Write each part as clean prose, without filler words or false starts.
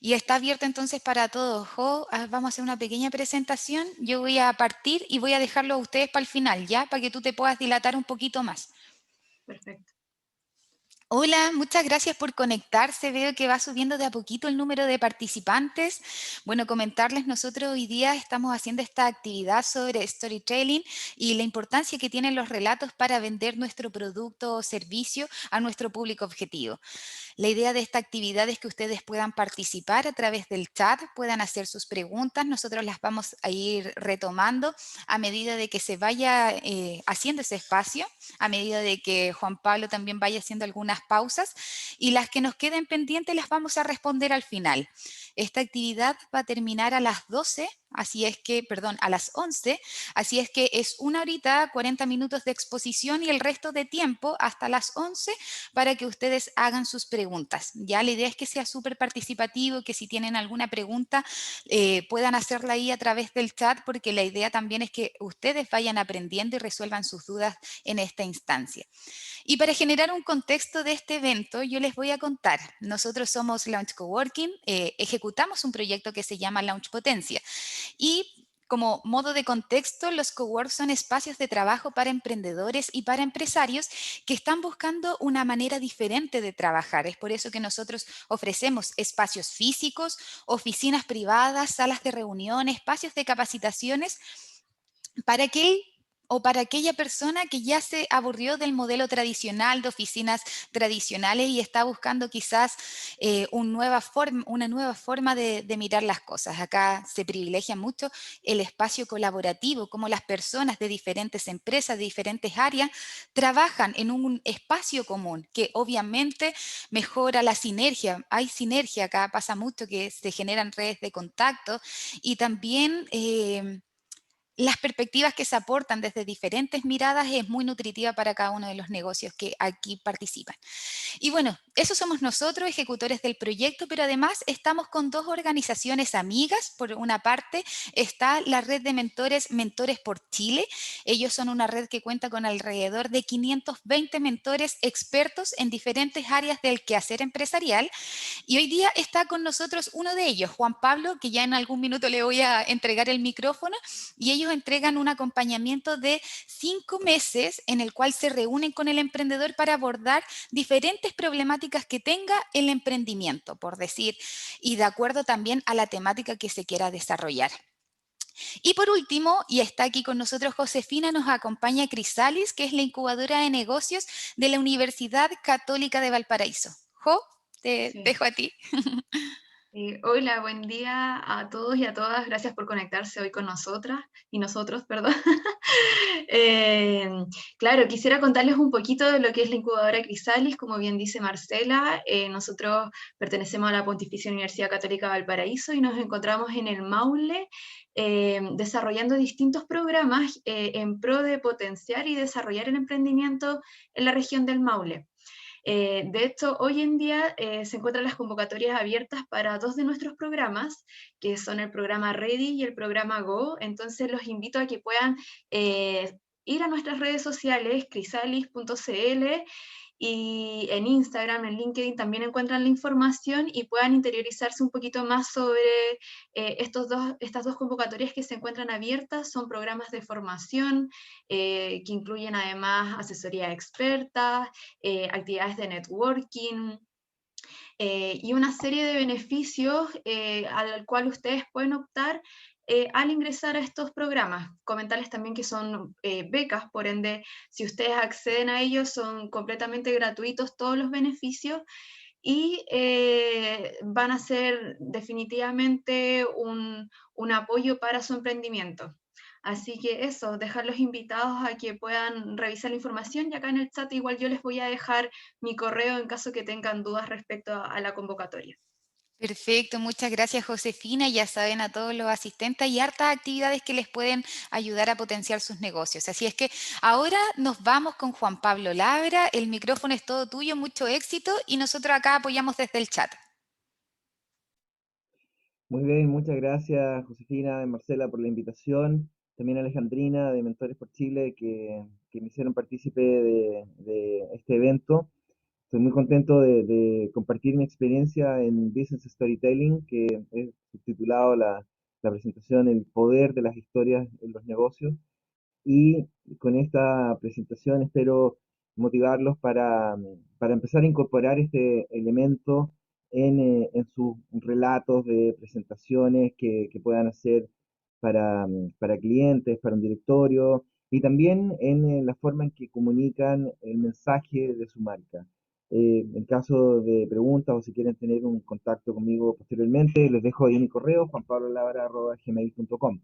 Y está abierto entonces para todos. Jo, vamos a hacer una pequeña presentación. Yo voy a partir y voy a dejarlo a ustedes para el final, ¿ya? Para que tú te puedas dilatar un poquito más. Perfecto. Hola, muchas gracias por conectarse. Veo que va subiendo de a poquito el número de participantes. Bueno, comentarles, nosotros hoy día estamos haciendo esta actividad sobre storytelling y la importancia que tienen los relatos para vender nuestro producto o servicio a nuestro público objetivo. La idea de esta actividad es que ustedes puedan participar a través del chat, puedan hacer sus preguntas. Nosotros las vamos a ir retomando a medida de que se vaya haciendo ese espacio, a medida de que Juan Pablo también vaya haciendo algunas pausas, y las que nos queden pendientes las vamos a responder al final. Esta actividad va a terminar a las 12, así es que, perdón, a las 11, así es que es 1 horita, 40 minutos de exposición y el resto de tiempo hasta las 11 para que ustedes hagan sus preguntas. Ya la idea es que sea súper participativo, que si tienen alguna pregunta puedan hacerla ahí a través del chat, porque la idea también es que ustedes vayan aprendiendo y resuelvan sus dudas en esta instancia. Y para generar un contexto de este evento, yo les voy a contar. Nosotros somos Launch Coworking, ejecutamos un proyecto que se llama Launch Potencia y como modo de contexto, los coworks son espacios de trabajo para emprendedores y para empresarios que están buscando una manera diferente de trabajar. Es por eso que nosotros ofrecemos espacios físicos, oficinas privadas, salas de reunión, espacios de capacitaciones para aquel o para aquella persona que ya se aburrió del modelo tradicional de oficinas tradicionales y está buscando quizás una nueva forma de mirar las cosas. Acá se privilegia mucho el espacio colaborativo, como las personas de diferentes empresas, de diferentes áreas, trabajan en un espacio común que obviamente mejora la sinergia. Hay sinergia, acá pasa mucho que se generan redes de contacto y también las perspectivas que se aportan desde diferentes miradas es muy nutritiva para cada uno de los negocios que aquí participan. Y bueno, eso somos nosotros, ejecutores del proyecto, pero además estamos con dos organizaciones amigas. Por una parte está la red de mentores, Mentores por Chile. Ellos son una red que cuenta con alrededor de 520 mentores expertos en diferentes áreas del quehacer empresarial. Y hoy día está con nosotros uno de ellos, Juan Pablo, que ya en algún minuto le voy a entregar el micrófono, y ellos entregan un acompañamiento de 5 meses en el cual se reúnen con el emprendedor para abordar diferentes problemáticas que tenga el emprendimiento, por decir, y de acuerdo también a la temática que se quiera desarrollar. Y por último, y está aquí con nosotros Josefina, nos acompaña Crisalis, que es la incubadora de negocios de la Universidad Católica de Valparaíso. Jo, te Sí. dejo a ti. Hola, buen día a todos y a todas. Gracias por conectarse hoy con nosotras y nosotros, perdón. Eh, claro, quisiera contarles un poquito de lo que es la incubadora Crisalis. Como bien dice Marcela, nosotros pertenecemos a la Pontificia Universidad Católica de Valparaíso y nos encontramos en el Maule desarrollando distintos programas en pro de potenciar y desarrollar el emprendimiento en la región del Maule. De hecho, hoy en día se encuentran las convocatorias abiertas para dos de nuestros programas, que son el programa Ready y el programa Go. Entonces los invito a que puedan ir a nuestras redes sociales, crisalis.cl, y en Instagram, en LinkedIn también encuentran la información y puedan interiorizarse un poquito más sobre estas dos convocatorias que se encuentran abiertas. Son programas de formación que incluyen además asesoría experta, actividades de networking, y una serie de beneficios al cual ustedes pueden optar al ingresar a estos programas. Comentarles también que son becas, por ende, si ustedes acceden a ellos, son completamente gratuitos todos los beneficios y van a ser definitivamente un apoyo para su emprendimiento. Así que eso, dejarlos invitados a que puedan revisar la información y acá en el chat igual yo les voy a dejar mi correo en caso que tengan dudas respecto a la convocatoria. Perfecto, muchas gracias Josefina. Ya saben a todos los asistentes, hay hartas actividades que les pueden ayudar a potenciar sus negocios. Así es que ahora nos vamos con Juan Pablo Labra. El micrófono es todo tuyo, mucho éxito y nosotros acá apoyamos desde el chat. Muy bien, muchas gracias Josefina y Marcela por la invitación. También a Alejandrina de Mentores por Chile que me hicieron partícipe de este evento. Estoy muy contento de compartir mi experiencia en Business Storytelling, que es subtitulado la presentación El poder de las historias en los negocios. Y con esta presentación espero motivarlos para empezar a incorporar este elemento en sus relatos de presentaciones que puedan hacer para clientes, para un directorio, y también en la forma en que comunican el mensaje de su marca. En caso de preguntas o si quieren tener un contacto conmigo posteriormente, les dejo ahí mi correo, juanpablolabra@gmail.com.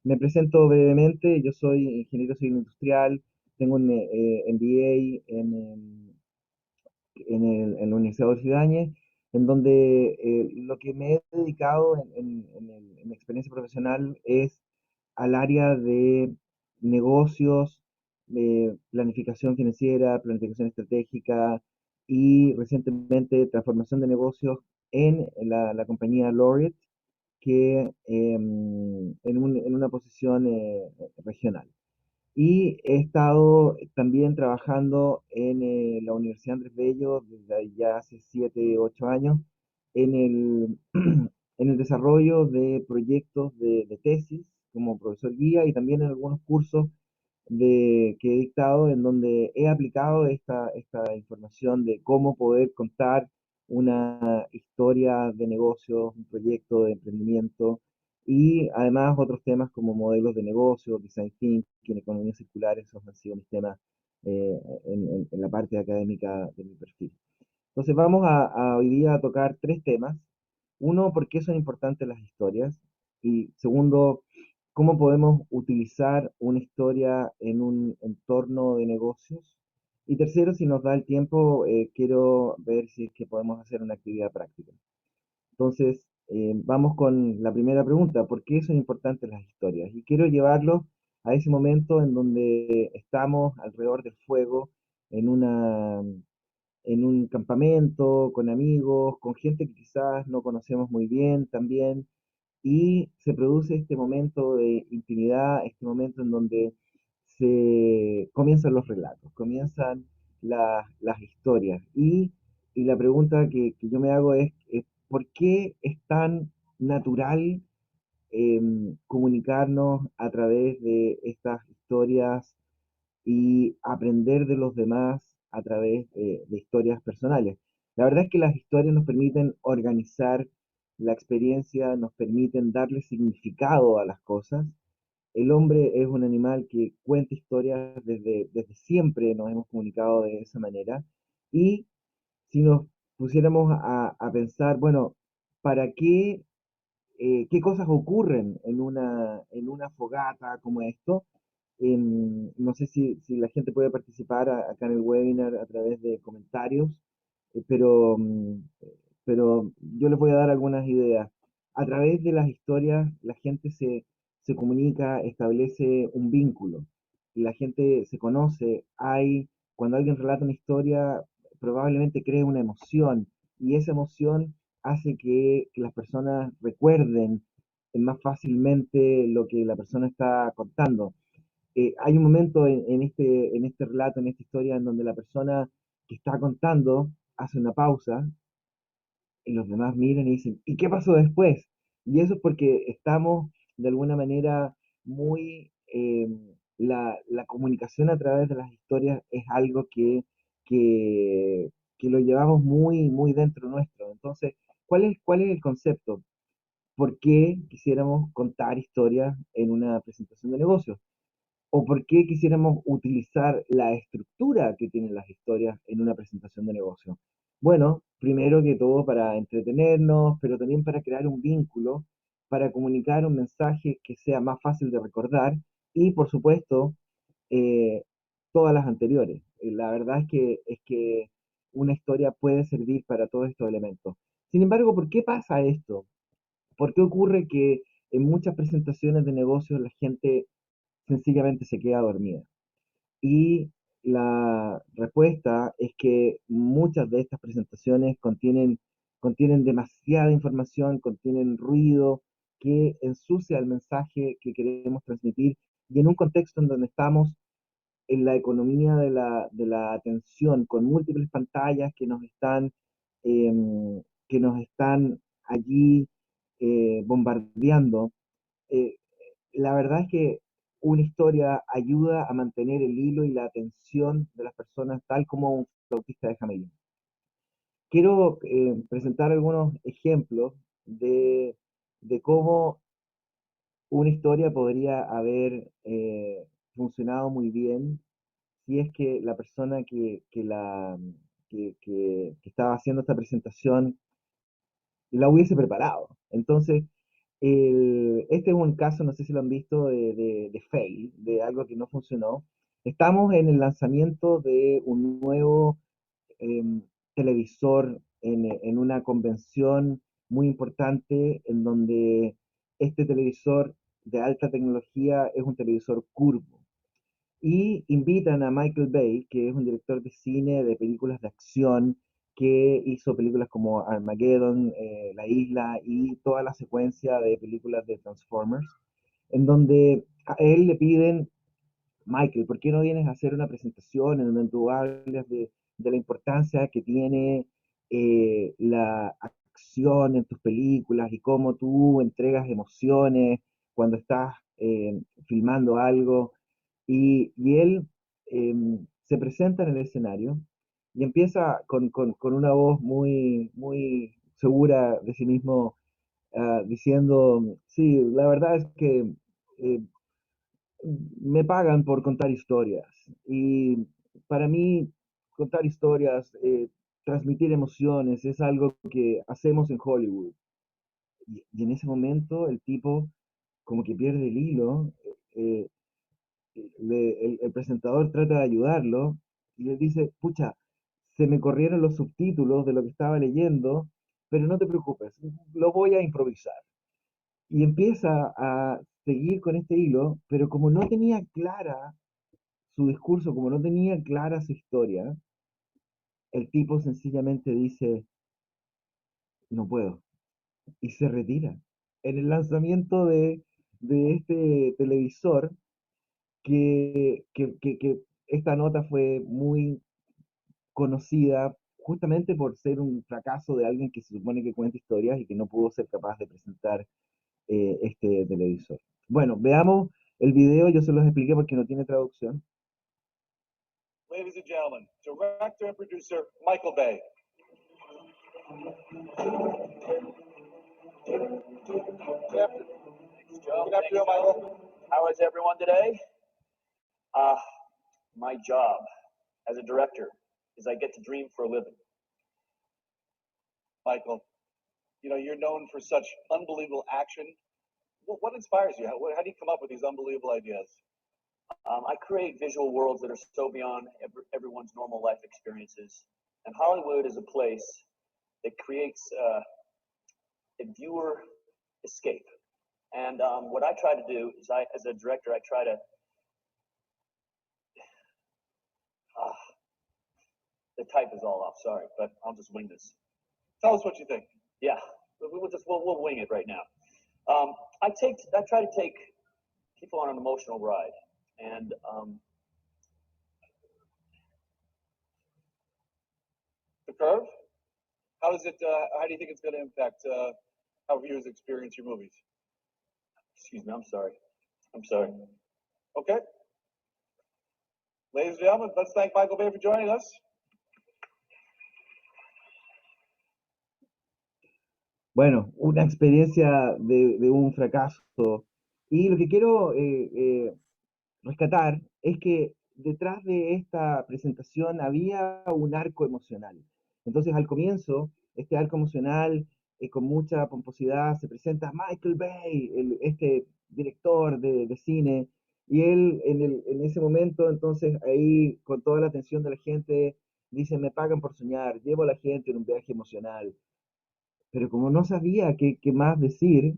Me presento brevemente, yo soy ingeniero civil industrial, tengo un MBA en la Universidad de Ordóñez, en donde lo que me he dedicado en mi experiencia profesional es al área de negocios, planificación financiera, planificación estratégica y recientemente transformación de negocios en la compañía Laureate, que en una posición regional. Y he estado también trabajando en la Universidad Andrés Bello desde ya hace 7, 8 años en en el desarrollo de proyectos de tesis como profesor guía y también en algunos cursos que he dictado en donde he aplicado esta información de cómo poder contar una historia de negocio, un proyecto de emprendimiento y además otros temas como modelos de negocio, design thinking, economía circular, esos han sido mis temas en la parte académica de mi perfil. Entonces vamos a hoy día a tocar tres temas. Uno, por qué son importantes las historias. Y segundo, cómo podemos utilizar una historia en un entorno de negocios. Y tercero, si nos da el tiempo, quiero ver si es que podemos hacer una actividad práctica. Entonces, vamos con la primera pregunta, ¿por qué son importantes las historias? Y quiero llevarlos a ese momento en donde estamos alrededor del fuego, en en un campamento, con amigos, con gente que quizás no conocemos muy bien también, y se produce este momento de intimidad, este momento en donde se comienzan los relatos, comienzan las historias. Y la pregunta que yo me hago es, ¿por qué es tan natural comunicarnos a través de estas historias y aprender de los demás a través de historias personales? La verdad es que las historias nos permiten organizar la experiencia, nos permiten darle significado a las cosas. El hombre es un animal que cuenta historias desde siempre, nos hemos comunicado de esa manera. Y si nos pusiéramos a pensar, bueno, ¿para qué cosas ocurren en una fogata como esto? No sé si la gente puede participar acá en el webinar a través de comentarios, eh, pero, mm, pero yo les voy a dar algunas ideas. A través de las historias, la gente se comunica, establece un vínculo, la gente se conoce, cuando alguien relata una historia, probablemente crea una emoción, y esa emoción hace que las personas recuerden más fácilmente lo que la persona está contando. Hay un momento en este relato, en esta historia, en donde la persona que está contando hace una pausa y los demás miran y dicen, ¿y qué pasó después? Y eso es porque estamos de alguna manera muy... la comunicación a través de las historias es algo que, que lo llevamos muy dentro nuestro. Entonces, cuál es el concepto? ¿Por qué quisiéramos contar historias en una presentación de negocios? ¿O por qué quisiéramos utilizar la estructura que tienen las historias en una presentación de negocio? Bueno, primero que todo para entretenernos, pero también para crear un vínculo, para comunicar un mensaje que sea más fácil de recordar y, por supuesto, eh, todas las anteriores. La verdad es que una historia puede servir para todos estos elementos. Sin embargo, ¿por qué pasa esto? ¿Por qué ocurre que en muchas presentaciones de negocios la gente sencillamente se queda dormida? Y la respuesta es que muchas de estas presentaciones contienen demasiada información, contienen ruido que ensucia el mensaje que queremos transmitir y en un contexto en donde estamos en la economía de la atención, con múltiples pantallas que nos están allí bombardeando. eh, la verdad es que una historia ayuda a mantener el hilo y la atención de las personas, tal como un flautista de Hamelin. Quiero presentar algunos ejemplos de cómo una historia podría haber funcionado muy bien si es que la persona que estaba haciendo esta presentación la hubiese preparado. Entonces, este es un caso, no sé si lo han visto, de fail, de algo que no funcionó. Estamos en el lanzamiento de un nuevo televisor en una convención muy importante en donde este televisor de alta tecnología es un televisor curvo. Y invitan a Michael Bay, que es un director de cine, de películas de acción, que hizo películas como Armageddon, La Isla y toda la secuencia de películas de Transformers, en donde a él le piden: Michael, ¿por qué no vienes a hacer una presentación en donde tú hablas de la importancia que tiene la acción en tus películas y cómo tú entregas emociones cuando estás filmando algo? Y él se presenta en el escenario y empieza con una voz muy segura de sí mismo, diciendo: sí, la verdad es que eh, me pagan por contar historias. Y para mí, contar historias, transmitir emociones, es algo que hacemos en Hollywood. Y en ese momento el tipo como que pierde el hilo, eh, el presentador trata de ayudarlo y le dice: pucha, se me corrieron los subtítulos de lo que estaba leyendo, pero no te preocupes, lo voy a improvisar. Y empieza a seguir con este hilo, pero como no tenía clara su discurso, como no tenía clara su historia, el tipo sencillamente dice: no puedo, y se retira. En el lanzamiento de este televisor, que esta nota fue muy conocida justamente por ser un fracaso de alguien que se supone que cuenta historias y que no pudo ser capaz de presentar este televisor. Bueno, veamos el video, yo se los expliqué porque no tiene traducción. Ladies and gentlemen, director and producer Michael Bay. Good afternoon, Michael. How is everyone today? My job as a director is I get to dream for a living. Michael, you know, you're known for such unbelievable action. What inspires you? How do you come up with these unbelievable ideas? I create visual worlds that are so beyond everyone's normal life experiences. And Hollywood is a place that creates a viewer escape. And what I try to do is, as a director, I try to. The type is all off. Sorry, but I'll just wing this. Tell us what you think. Yeah, we'll wing it right now. I try to take people on an emotional ride, and the curve. How does it? How do you think it's going to impact how viewers experience your movies? Excuse me. I'm sorry. Okay. Ladies and gentlemen, let's thank Michael Bay for joining us. Bueno, una experiencia de un fracaso. Y lo que quiero rescatar es que detrás de esta presentación había un arco emocional. Entonces, al comienzo, este arco emocional, con mucha pomposidad, se presenta Michael Bay, este director de cine, y él en ese momento, entonces, ahí, con toda la atención de la gente, dice: me pagan por soñar, llevo a la gente en un viaje emocional. Pero como no sabía qué más decir,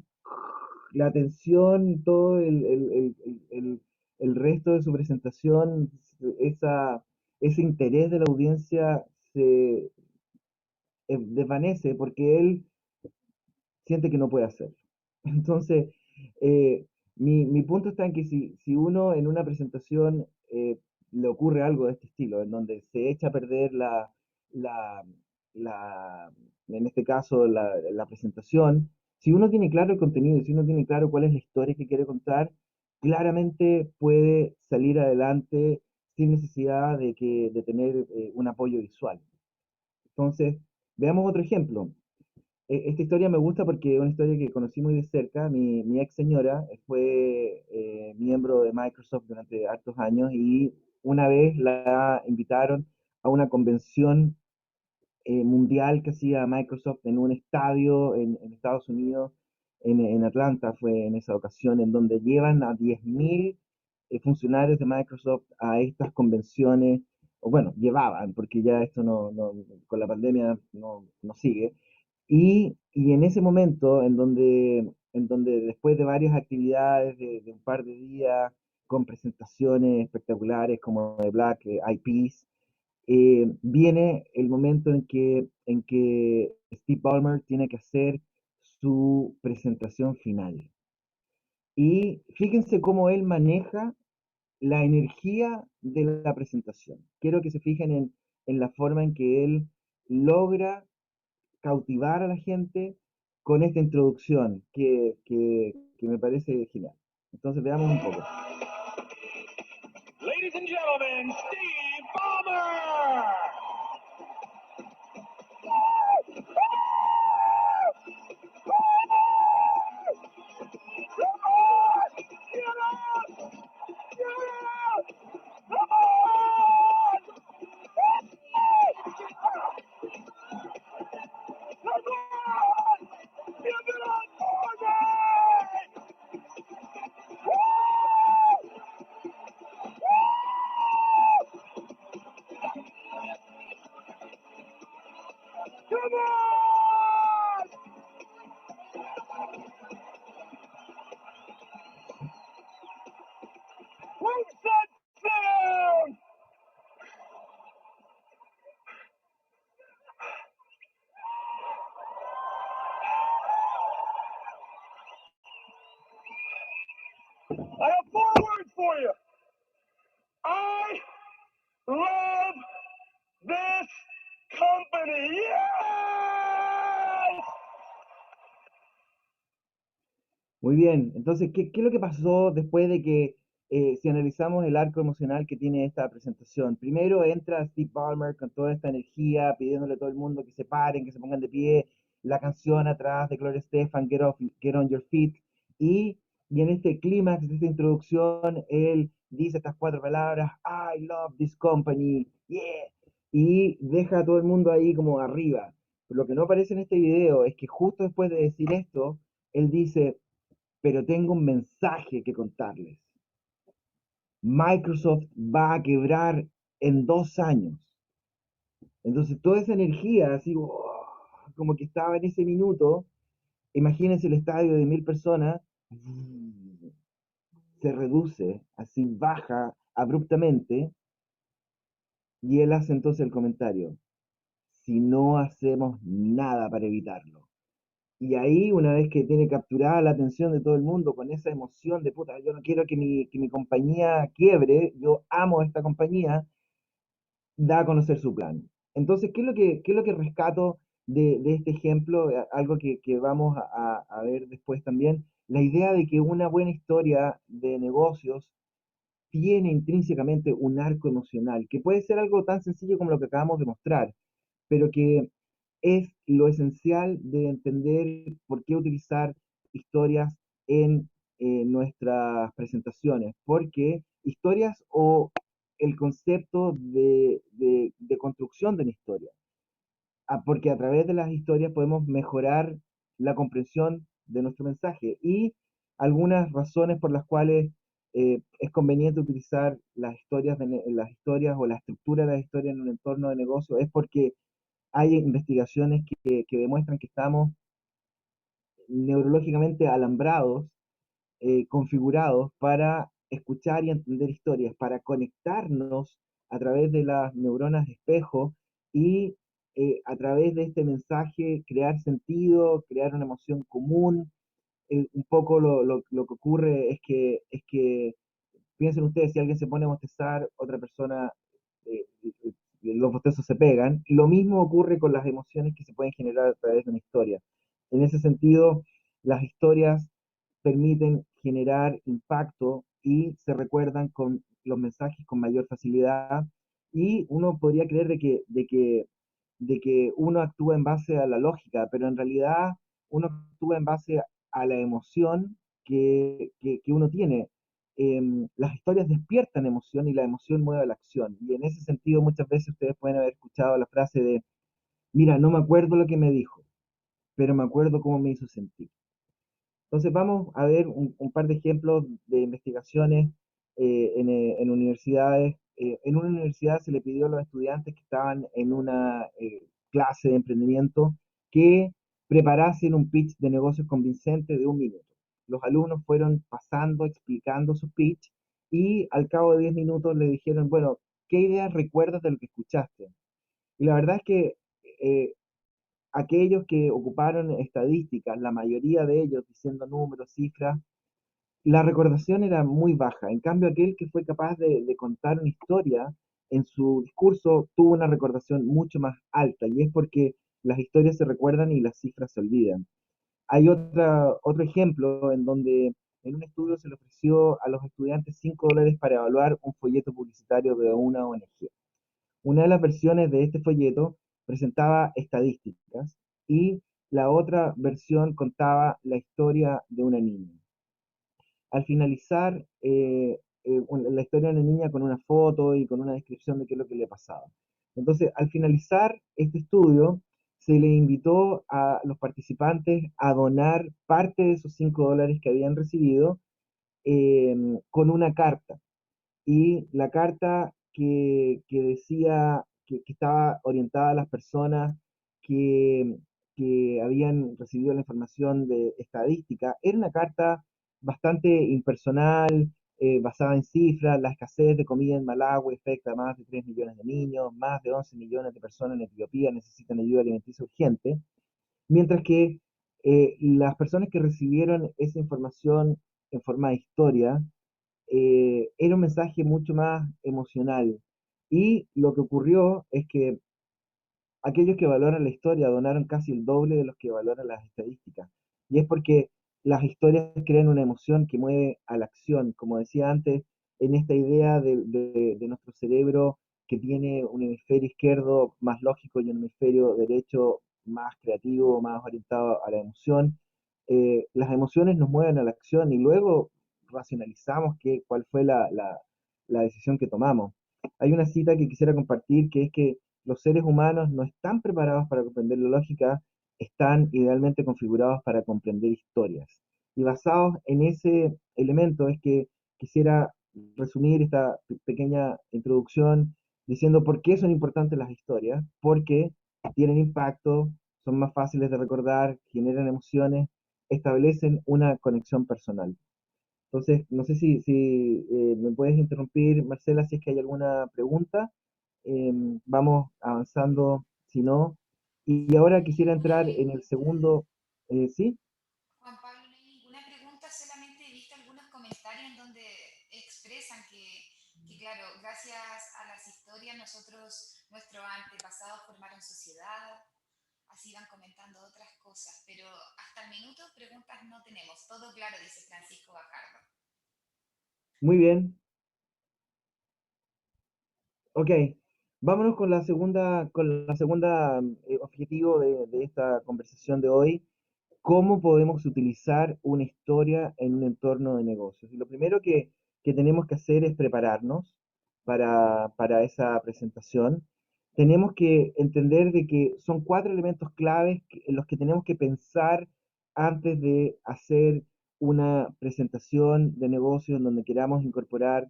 la atención, todo el resto de su presentación, ese interés de la audiencia se desvanece porque él siente que no puede hacerlo. Entonces, mi punto está en que si uno en una presentación le ocurre algo de este estilo, en donde se echa a perder la, la- en este caso, la presentación. Si uno tiene claro el contenido, si uno tiene claro cuál es la historia que quiere contar, claramente puede salir adelante sin necesidad de tener un apoyo visual. Entonces, veamos otro ejemplo. Esta historia me gusta porque es una historia que conocí muy de cerca. Mi ex señora fue miembro de Microsoft durante hartos años y una vez la invitaron a una convención mundial que hacía Microsoft en un estadio en Estados Unidos, en Atlanta fue en esa ocasión, en donde llevan a 10.000 funcionarios de Microsoft a estas convenciones, o bueno, llevaban, porque ya esto con la pandemia no sigue. Y en ese momento, en donde después de varias actividades de un par de días, con presentaciones espectaculares como de Black Eyed Peas, viene el momento en que Steve Ballmer tiene que hacer su presentación final. Y fíjense cómo él maneja la energía de la presentación. Quiero que se fijen en la forma en que él logra cautivar a la gente con esta introducción que me parece genial. Entonces veamos un poco. Ladies and gentlemen, Steve Ballmer! I have 4 words for you. I love this company. Yes! Muy bien, entonces, ¿qué es lo que pasó después de que, si analizamos el arco emocional que tiene esta presentación? Primero entra Steve Ballmer con toda esta energía, pidiéndole a todo el mundo que se paren, que se pongan de pie, la canción atrás de Gloria Estefan, Get on Your Feet, y en este clímax de esta introducción, él dice estas 4 palabras, I love this company, yeah, y deja a todo el mundo ahí como arriba. Lo que no aparece en este video es que justo después de decir esto, él dice, pero tengo un mensaje que contarles. Microsoft va a quebrar en 2 años. Entonces, toda esa energía, así, como que estaba en ese minuto, imagínense el estadio de 1.000 personas, se reduce, así baja abruptamente, y él hace entonces el comentario, si no hacemos nada para evitarlo. Y ahí, una vez que tiene capturada la atención de todo el mundo con esa emoción de puta, yo no quiero que mi compañía quiebre, yo amo esta compañía, da a conocer su plan. Entonces, ¿qué es lo que rescato de este ejemplo? Algo que vamos a ver después también, la idea de que una buena historia de negocios tiene intrínsecamente un arco emocional, que puede ser algo tan sencillo como lo que acabamos de mostrar, pero que es lo esencial de entender por qué utilizar historias en nuestras presentaciones, porque historias o el concepto de construcción de una historia, porque a través de las historias podemos mejorar la comprensión de nuestro mensaje y algunas razones por las cuales es conveniente utilizar las historias o la estructura de las historias en un entorno de negocio es porque hay investigaciones que demuestran que estamos neurológicamente alambrados, configurados para escuchar y entender historias, para conectarnos a través de las neuronas de espejo y a través de este mensaje crear sentido, crear una emoción común. Un poco lo que ocurre es que piensen ustedes, si alguien se pone a bostezar, otra persona, eh, los bostezos se pegan. Lo mismo ocurre con las emociones que se pueden generar a través de una historia. En ese sentido, las historias permiten generar impacto y se recuerdan con los mensajes con mayor facilidad, y uno podría creer de que uno actúa en base a la lógica, pero en realidad uno actúa en base a la emoción que uno tiene. Las historias despiertan emoción y la emoción mueve la acción. Y en ese sentido muchas veces ustedes pueden haber escuchado la frase de, mira, no me acuerdo lo que me dijo, pero me acuerdo cómo me hizo sentir. Entonces vamos a ver un par de ejemplos de investigaciones en universidades. En una universidad se le pidió a los estudiantes que estaban en una clase de emprendimiento que preparasen un pitch de negocios convincente de 1 minuto. Los alumnos fueron pasando, explicando su pitch, y al cabo de 10 minutos le dijeron, bueno, ¿qué ideas recuerdas de lo que escuchaste? Y la verdad es que eh, aquellos que ocuparon estadísticas, la mayoría de ellos diciendo números, cifras, la recordación era muy baja. En cambio, aquel que fue capaz de contar una historia en su discurso tuvo una recordación mucho más alta, y es porque las historias se recuerdan y las cifras se olvidan. Hay otro ejemplo en donde en un estudio se le ofreció a los estudiantes $5 para evaluar un folleto publicitario de una ONG. Una de las versiones de este folleto presentaba estadísticas y la otra versión contaba la historia de una niña. Al finalizar la historia de una niña con una foto y con una descripción de qué es lo que le pasaba. Entonces, al finalizar este estudio, se le invitó a los participantes a donar parte de esos $5 que habían recibido eh, con una carta. Y la carta que decía que estaba orientada a las personas que, que habían recibido la información de estadística, era una carta bastante impersonal, basada en cifras. La escasez de comida en Malawi afecta a más de 3 millones de niños, más de 11 millones de personas en Etiopía necesitan ayuda alimenticia urgente, mientras que las personas que recibieron esa información en forma de historia, era un mensaje mucho más emocional. Y lo que ocurrió es que aquellos que valoran la historia donaron casi el doble de los que valoran las estadísticas. Y es porque las historias crean una emoción que mueve a la acción. Como decía antes, en esta idea de nuestro cerebro que tiene un hemisferio izquierdo más lógico y un hemisferio derecho más creativo, más orientado a la emoción, las emociones nos mueven a la acción y luego racionalizamos cuál fue la decisión que tomamos. Hay una cita que quisiera compartir, que es que los seres humanos no están preparados para comprender la lógica, están idealmente configurados para comprender historias. Y basados en ese elemento es que quisiera resumir esta pequeña introducción diciendo por qué son importantes las historias: porque tienen impacto, son más fáciles de recordar, generan emociones, establecen una conexión personal. Entonces, no sé si me puedes interrumpir, Marcela, si es que hay alguna pregunta. Vamos avanzando, si no. Y ahora quisiera Muy entrar bien. en el segundo, ¿sí? Juan Pablo, no hay ninguna pregunta, solamente he visto algunos comentarios en donde expresan que, claro, gracias a las historias nuestros antepasados formaron sociedad, así van comentando otras cosas, pero hasta el minuto preguntas no tenemos. Todo claro, dice Francisco Bacardo. Muy bien. Ok, vámonos con la segunda objetivo de esta conversación de hoy: cómo podemos utilizar una historia en un entorno de negocios. Y lo primero que tenemos que hacer es prepararnos para esa presentación. Tenemos que entender de que son 4 elementos claves en los que tenemos que pensar antes de hacer una presentación de negocios en donde queramos incorporar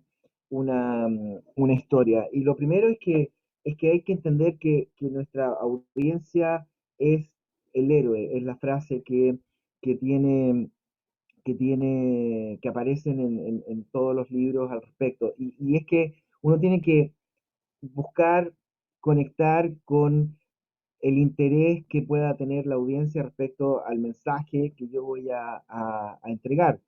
una historia. Y lo primero es que hay que entender que nuestra audiencia es el héroe. Es la frase que tiene, que aparece en todos los libros al respecto. Y es que uno tiene que buscar conectar con el interés que pueda tener la audiencia respecto al mensaje que yo voy a entregar.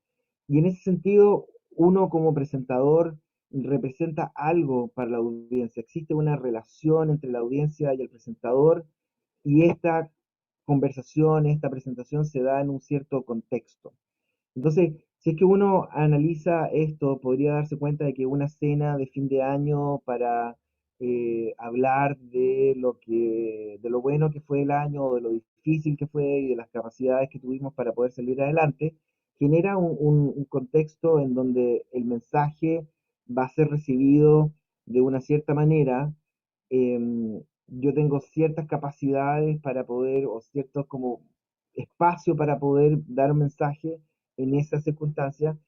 Y en ese sentido, uno como presentador representa algo para la audiencia, existe una relación entre la audiencia y el presentador, y esta conversación, esta presentación se da en un cierto contexto. Entonces, si es que uno analiza esto, podría darse cuenta de que una cena de fin de año para hablar de lo bueno que fue el año, o de lo difícil que fue y de las capacidades que tuvimos para poder salir adelante, genera un contexto en donde el mensaje va a ser recibido de una cierta manera. Yo tengo ciertas capacidades para poder, o ciertos como espacio para poder dar un mensaje en esas circunstancias.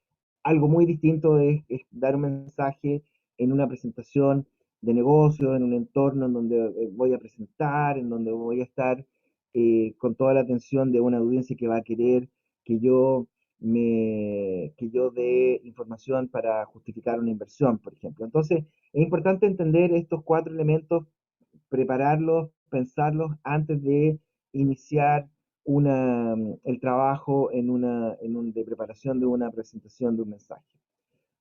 Algo muy distinto es dar un mensaje en una presentación de negocio, en un entorno en donde voy a presentar, en donde voy a estar con toda la atención de una audiencia que va a querer que que yo dé información para justificar una inversión, por ejemplo. Entonces, es importante entender estos 4 elementos, prepararlos, pensarlos antes de iniciar el trabajo de preparación de una presentación de un mensaje.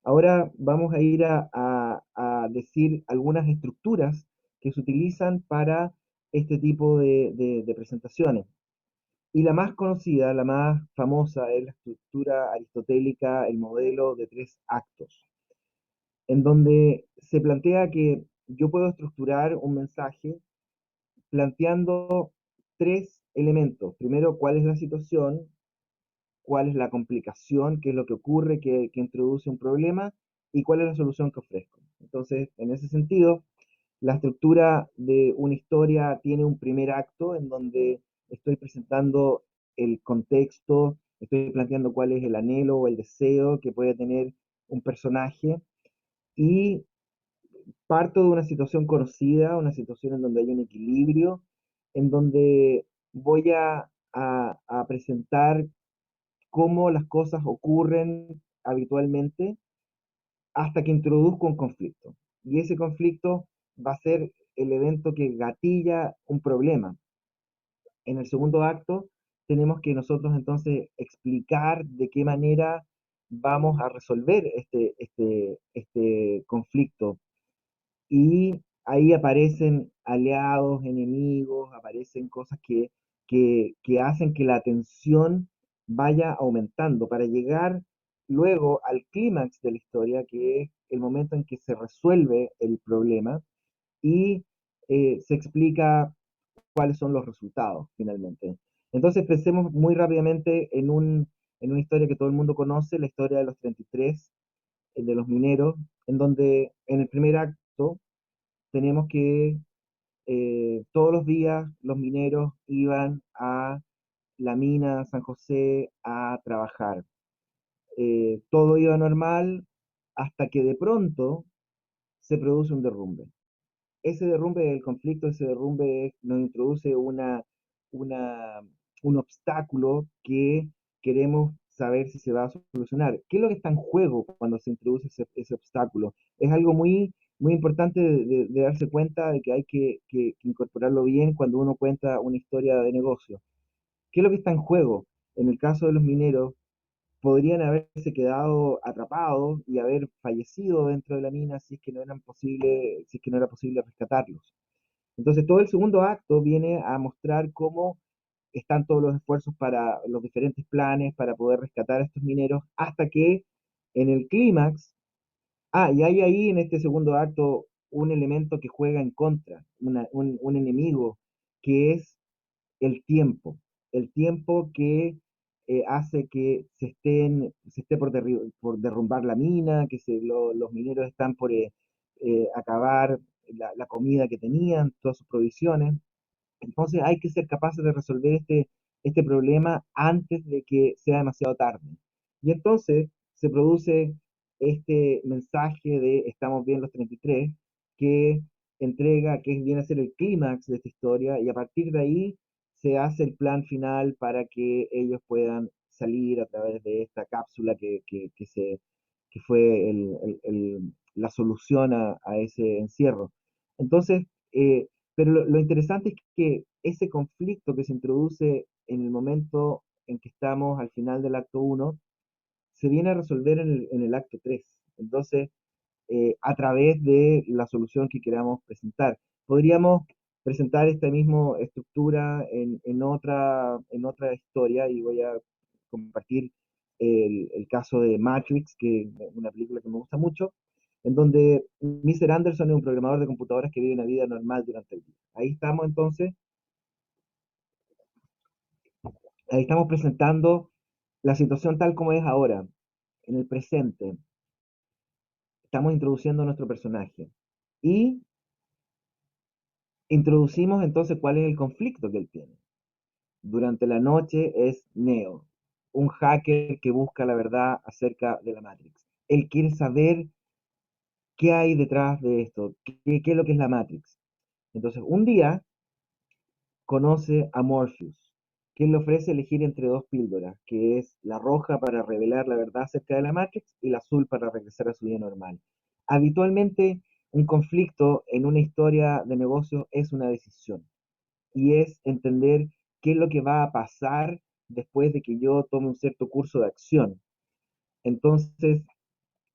Ahora vamos a ir a decir algunas estructuras que se utilizan para este tipo de presentaciones. Y la más conocida, la más famosa, es la estructura aristotélica, el modelo de 3 actos, en donde se plantea que yo puedo estructurar un mensaje planteando 3 elementos. Primero, cuál es la situación, cuál es la complicación, qué es lo que ocurre, que introduce un problema, y cuál es la solución que ofrezco. Entonces, en ese sentido, la estructura de una historia tiene un primer acto en donde estoy presentando el contexto, estoy planteando cuál es el anhelo o el deseo que puede tener un personaje, y parto de una situación conocida, una situación en donde hay un equilibrio, en donde voy a presentar cómo las cosas ocurren habitualmente hasta que introduzco un conflicto. Y ese conflicto va a ser el evento que gatilla un problema. En el segundo acto tenemos que nosotros entonces explicar de qué manera vamos a resolver este conflicto, y ahí aparecen aliados, enemigos, aparecen cosas que hacen que la tensión vaya aumentando para llegar luego al clímax de la historia, que es el momento en que se resuelve el problema y se explica cuáles son los resultados finalmente. Entonces pensemos muy rápidamente en una historia que todo el mundo conoce, la historia de los 33, de los mineros, en donde en el primer acto tenemos que todos los días los mineros iban a la mina San José a trabajar. Todo iba normal hasta que de pronto se produce un derrumbe. Ese derrumbe del conflicto, ese derrumbe nos introduce una, un obstáculo que queremos saber si se va a solucionar. ¿Qué es lo que está en juego cuando se introduce ese obstáculo? Es algo muy importante de darse cuenta de que hay que incorporarlo bien cuando uno cuenta una historia de negocio. ¿Qué es lo que está en juego? En el caso de los mineros, podrían haberse quedado atrapados y haber fallecido dentro de la mina si es que no eran posible, si es que no era posible rescatarlos. Entonces, todo el segundo acto viene a mostrar cómo están todos los esfuerzos para los diferentes planes para poder rescatar a estos mineros, hasta que en el clímax, y hay ahí en este segundo acto un elemento que juega en contra, un enemigo, que es el tiempo que hace que se esté por derrumbar la mina, que los mineros están por acabar la comida que tenían, todas sus provisiones. Entonces hay que ser capaces de resolver este problema antes de que sea demasiado tarde. Y entonces se produce este mensaje de Estamos bien los 33, que entrega, que viene a ser el clímax de esta historia, y a partir de ahí se hace el plan final para que ellos puedan salir a través de esta cápsula que fue la solución a ese encierro. Entonces, pero lo interesante es que ese conflicto que se introduce en el momento en que estamos al final del acto 1 se viene a resolver en el acto 3. Entonces, a través de la solución que queramos presentar. Podríamos presentar esta misma estructura en otra historia, y voy a compartir el caso de Matrix, que es una película que me gusta mucho, en donde Mr. Anderson es un programador de computadoras que vive una vida normal durante el día. Ahí estamos entonces, ahí estamos presentando la situación tal como es ahora, en el presente. Estamos introduciendo a nuestro personaje. Y introducimos entonces cuál es el conflicto que él tiene. Durante la noche es Neo, un hacker que busca la verdad acerca de la Matrix. Él quiere saber qué hay detrás de esto, qué es lo que es la Matrix. Entonces, un día conoce a Morpheus, quien le ofrece elegir entre dos píldoras, que es la roja para revelar la verdad acerca de la Matrix y la azul para regresar a su vida normal. Habitualmente, un conflicto en una historia de negocio es una decisión, y es entender qué es lo que va a pasar después de que yo tome un cierto curso de acción. Entonces,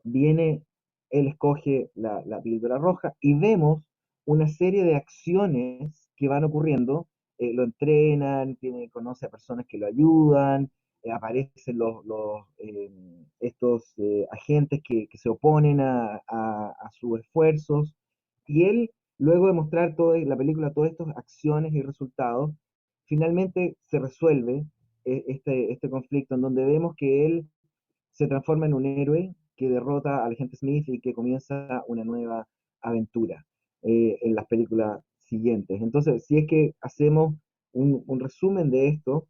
viene, él escoge la píldora roja y vemos una serie de acciones que van ocurriendo. Lo entrenan, conoce a personas que lo ayudan, aparecen estos agentes que se oponen a sus esfuerzos, y él, luego de mostrar toda la película, todas estas acciones y resultados, finalmente se resuelve este conflicto, en donde vemos que él se transforma en un héroe que derrota al agente Smith y que comienza una nueva aventura en las películas siguientes. Entonces, si es que hacemos un resumen de esto,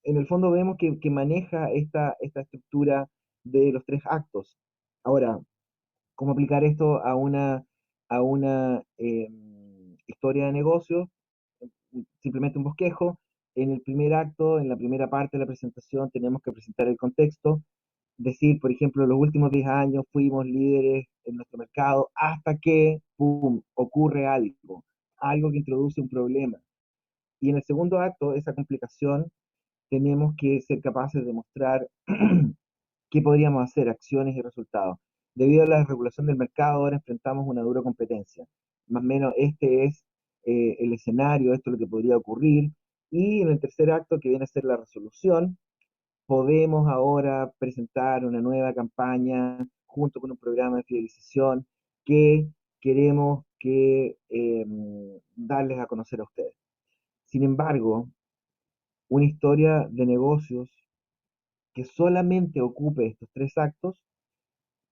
en el fondo vemos que maneja esta estructura de los tres actos. Ahora, ¿cómo aplicar esto a una historia de negocio? Simplemente un bosquejo. En el primer acto, en la primera parte de la presentación, tenemos que presentar el contexto, decir, por ejemplo, en los últimos 10 años fuimos líderes en nuestro mercado hasta que, ¡pum!, ocurre algo que introduce un problema. Y en el segundo acto, esa complicación, tenemos que ser capaces de mostrar qué podríamos hacer, acciones y resultados. Debido a la regulación del mercado, ahora enfrentamos una dura competencia. Más o menos este es el escenario, esto es lo que podría ocurrir. Y en el tercer acto, que viene a ser la resolución, podemos ahora presentar una nueva campaña junto con un programa de fidelización que queremos darles a conocer a ustedes. Sin embargo, una historia de negocios que solamente ocupe estos tres actos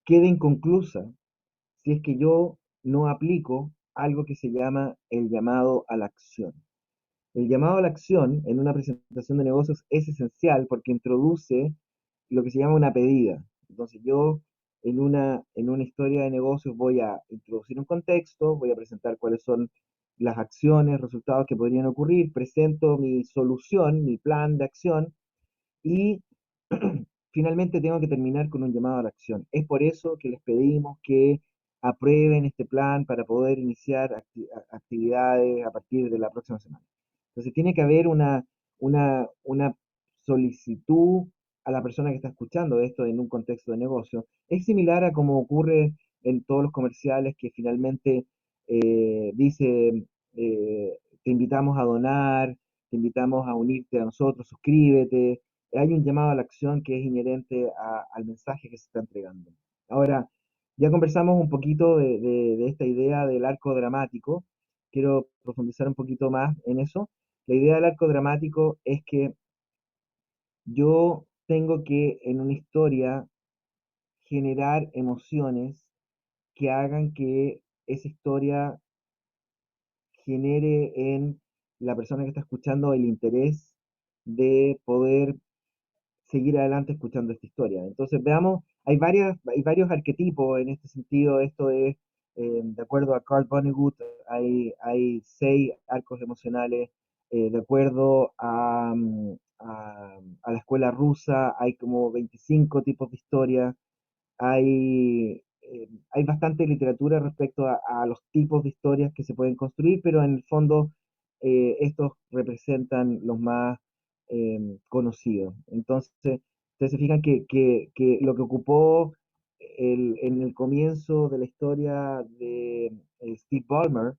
queda inconclusa si es que yo no aplico algo que se llama el llamado a la acción. El llamado a la acción en una presentación de negocios es esencial porque introduce lo que se llama una pedida. Entonces yo en una historia de negocios voy a introducir un contexto, voy a presentar cuáles son las acciones, resultados que podrían ocurrir, presento mi solución, mi plan de acción, y finalmente tengo que terminar con un llamado a la acción. Es por eso que les pedimos que aprueben este plan para poder iniciar actividades a partir de la próxima semana. Entonces tiene que haber una solicitud a la persona que está escuchando esto en un contexto de negocio. Es similar a como ocurre en todos los comerciales que finalmente dice, te invitamos a donar, te invitamos a unirte a nosotros, suscríbete. Hay un llamado a la acción que es inherente al mensaje que se está entregando. Ahora, ya conversamos un poquito de esta idea del arco dramático. Quiero profundizar un poquito más en eso. La idea del arco dramático es que yo tengo que en una historia generar emociones que hagan que esa historia genere en la persona que está escuchando el interés de poder seguir adelante escuchando esta historia. Entonces, veamos, hay varios arquetipos en este sentido. Esto es, de acuerdo a Carl Vonnegut, hay 6 arcos emocionales. De acuerdo a la escuela rusa, hay como 25 tipos de historia. Hay bastante literatura respecto a los tipos de historias que se pueden construir, pero en el fondo estos representan los más conocidos. Entonces, Ustedes se fijan que lo que ocupó en el comienzo de la historia de Steve Ballmer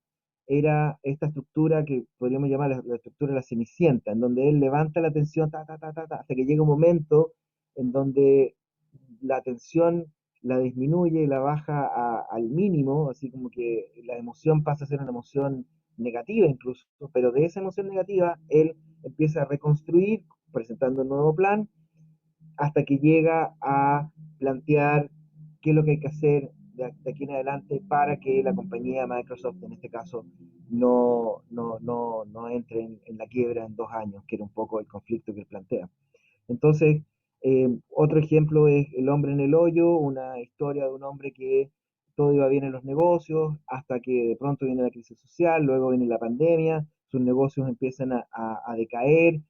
era esta estructura que podríamos llamar la estructura de la Cenicienta, en donde él levanta la tensión hasta que llega un momento en donde la tensión la disminuye y la baja al mínimo, así como que la emoción pasa a ser una emoción negativa incluso, pero de esa emoción negativa él empieza a reconstruir presentando un nuevo plan hasta que llega a plantear qué es lo que hay que hacer de aquí en adelante para que la compañía Microsoft, en este caso, no entre en la quiebra en 2 años, que era un poco el conflicto que él plantea. Entonces, otro ejemplo es El hombre en el hoyo, una historia de un hombre que todo iba bien en los negocios, hasta que de pronto viene la crisis social, luego viene la pandemia, sus negocios empiezan a decaer,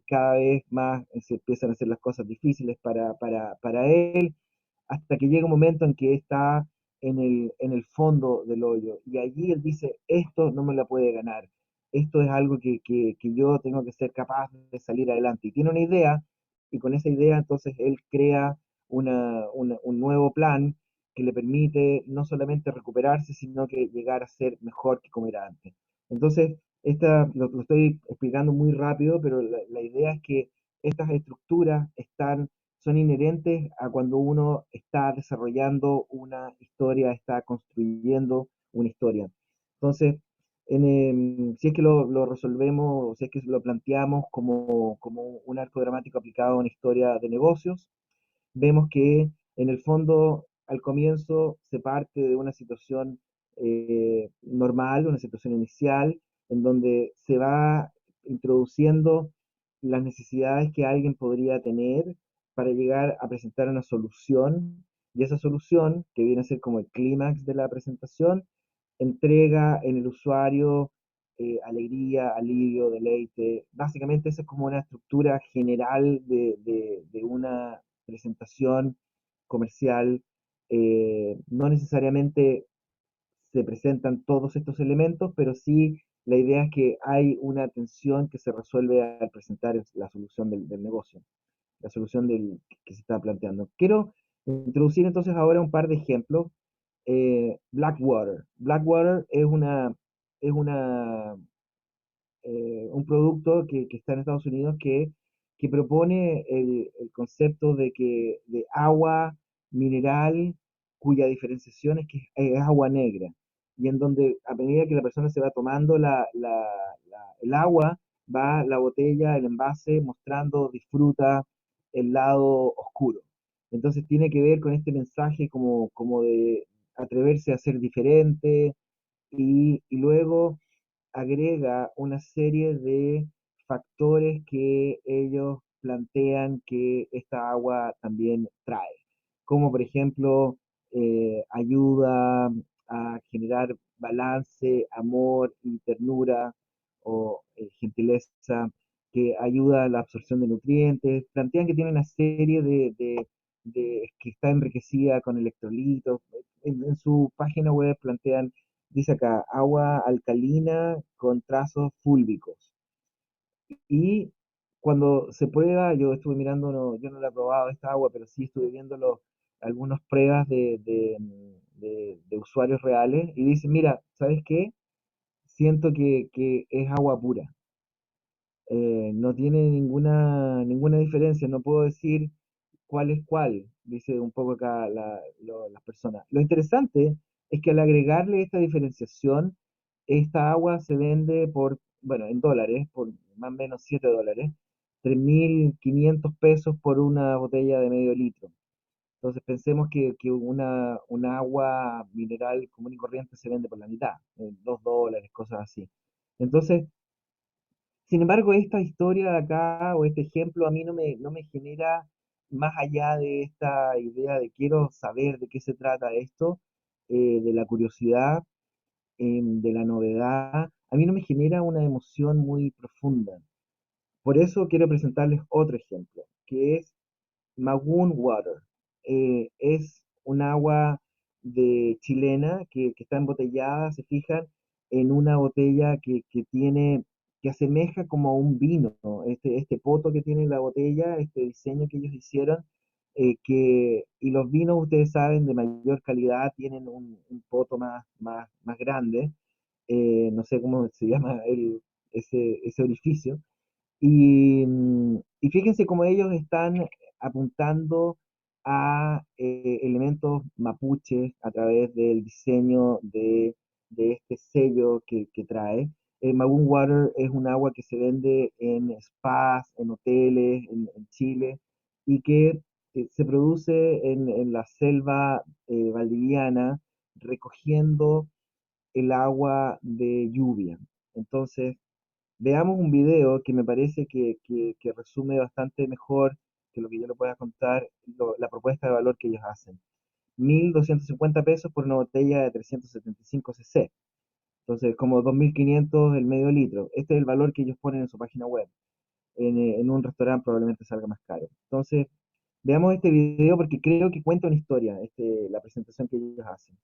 cada vez más se empiezan a hacer las cosas difíciles para él, hasta que llega un momento en que está en el fondo del hoyo. Y allí él dice, esto no me la puede ganar, esto es algo que yo tengo que ser capaz de salir adelante. Y tiene una idea, y con esa idea entonces él crea un nuevo plan que le permite no solamente recuperarse, sino que llegar a ser mejor que como era antes. Entonces, lo estoy explicando muy rápido, pero la idea es que estas estructuras son inherentes a cuando uno está desarrollando una historia, está construyendo una historia. Entonces, si es que lo resolvemos, si es que lo planteamos como un arco dramático aplicado a una historia de negocios, vemos que en el fondo al comienzo se parte de una situación normal, una situación inicial, en donde se va introduciendo las necesidades que alguien podría tener para llegar a presentar una solución, y esa solución, que viene a ser como el clímax de la presentación, entrega en el usuario alegría, alivio, deleite. Básicamente esa es como una estructura general de una presentación comercial. No necesariamente se presentan todos estos elementos, pero sí la idea es que hay una tensión que se resuelve al presentar la solución del negocio, la solución que se está planteando. Quiero introducir entonces ahora un par de ejemplos. Blackwater. Blackwater es un producto que está en Estados Unidos que propone el concepto de agua mineral cuya diferenciación es agua negra, y en donde a medida que la persona se va tomando el agua, va la botella, el envase mostrando, disfruta el lado oscuro. Entonces tiene que ver con este mensaje como de atreverse a ser diferente, y luego agrega una serie de factores que ellos plantean que esta agua también trae, como por ejemplo ayuda a generar balance, amor y ternura o gentileza, que ayuda a la absorción de nutrientes, plantean que tiene una serie que está enriquecida con electrolitos. En su página web plantean, dice acá, agua alcalina con trazos fúlbicos. Y cuando se prueba, yo estuve mirando, yo no la he probado esta agua, pero sí estuve viendo algunas pruebas de usuarios reales, y dicen, mira, ¿sabes qué? Siento que es agua pura. No tiene ninguna diferencia, no puedo decir cuál es cuál, dice un poco acá las personas. Lo interesante es que al agregarle esta diferenciación, esta agua se vende bueno, en dólares, por más o menos $7, 3.500 pesos por una botella de medio litro. Entonces pensemos que una agua mineral común y corriente se vende por la mitad, $2, cosas así. Entonces, sin embargo, esta historia de acá o este ejemplo a mí no me genera, más allá de esta idea de quiero saber de qué se trata esto, de la curiosidad, de la novedad, a mí no me genera una emoción muy profunda. Por eso quiero presentarles otro ejemplo, que es Magoon Water. Es un agua chilena que está embotellada, se fijan, en una botella que tiene que asemeja como a un vino, ¿no? Este poto que tiene la botella, este diseño que ellos hicieron, y los vinos, ustedes saben, de mayor calidad tienen un poto más grande, no sé cómo se llama ese orificio, y fíjense cómo ellos están apuntando a elementos mapuches a través del diseño de este sello que trae. Maroon Water es un agua que se vende en spas, en hoteles, en Chile, y que se produce en la selva valdiviana, recogiendo el agua de lluvia. Entonces, veamos un video que me parece que resume bastante mejor que lo que yo le pueda contar, la propuesta de valor que ellos hacen. 1.250 pesos por una botella de 375 cc. Entonces, como 2.500 el medio litro. Este es el valor que ellos ponen en su página web. En un restaurante probablemente salga más caro. Entonces, veamos este video porque creo que cuenta una historia, la presentación que ellos hacen.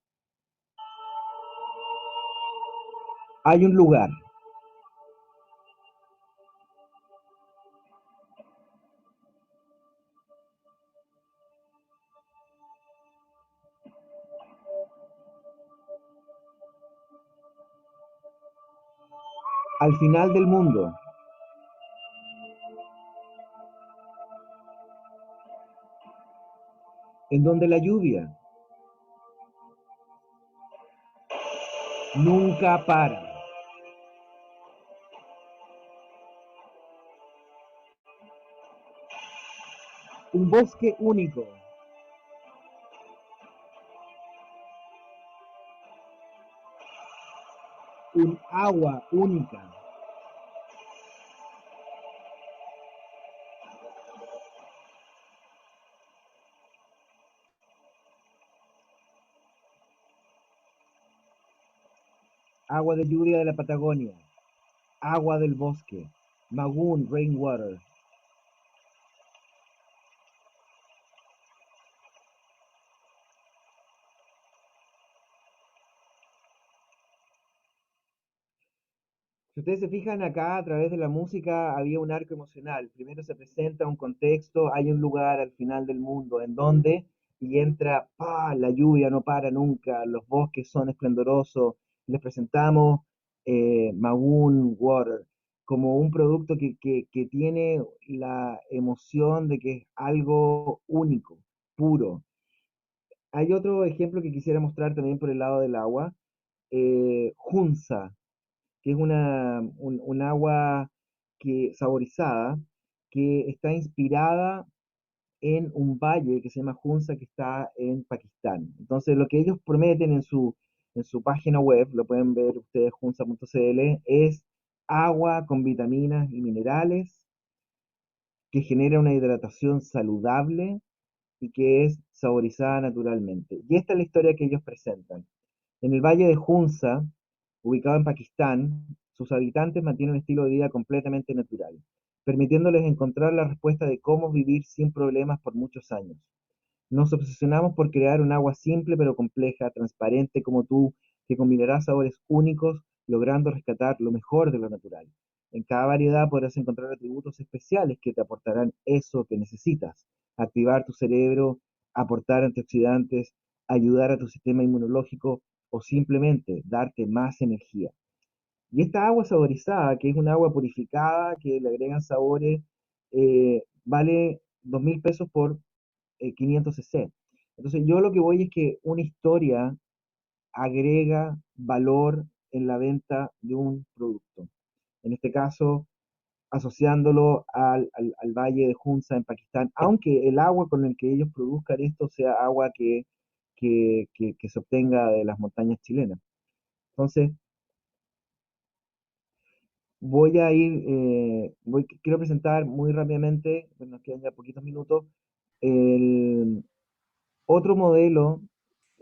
Hay un lugar. Al final del mundo, en donde la lluvia nunca para. Un bosque único. Un agua única. Agua de lluvia de la Patagonia. Agua del bosque. Magoon Rainwater. Si ustedes se fijan acá, a través de la música había un arco emocional. Primero se presenta un contexto, hay un lugar al final del mundo en donde, y entra, ¡pah! La lluvia no para nunca, los bosques son esplendorosos. Les presentamos Magoon Water como un producto que tiene la emoción de que es algo único, puro. Hay otro ejemplo que quisiera mostrar también por el lado del agua, Hunza, que es un agua saborizada que está inspirada en un valle que se llama Hunza, que está en Pakistán. Entonces, lo que ellos prometen en su página web, lo pueden ver ustedes, hunza.cl, es agua con vitaminas y minerales que genera una hidratación saludable y que es saborizada naturalmente. Y esta es la historia que ellos presentan. En el valle de Hunza, ubicado en Pakistán, sus habitantes mantienen un estilo de vida completamente natural, permitiéndoles encontrar la respuesta de cómo vivir sin problemas por muchos años. Nos obsesionamos por crear un agua simple pero compleja, transparente como tú, que combinará sabores únicos, logrando rescatar lo mejor de lo natural. En cada variedad podrás encontrar atributos especiales que te aportarán eso que necesitas: activar tu cerebro, aportar antioxidantes, ayudar a tu sistema inmunológico o simplemente darte más energía. Y esta agua saborizada, que es un agua purificada, que le agregan sabores, vale 2.000 pesos por 500 cc. Entonces yo lo que voy es que una historia agrega valor en la venta de un producto. En este caso, asociándolo al valle de Hunza en Pakistán, aunque el agua con el que ellos produzcan esto sea agua que se obtenga de las montañas chilenas. Entonces, quiero presentar muy rápidamente, pues nos quedan ya poquitos minutos, el otro modelo,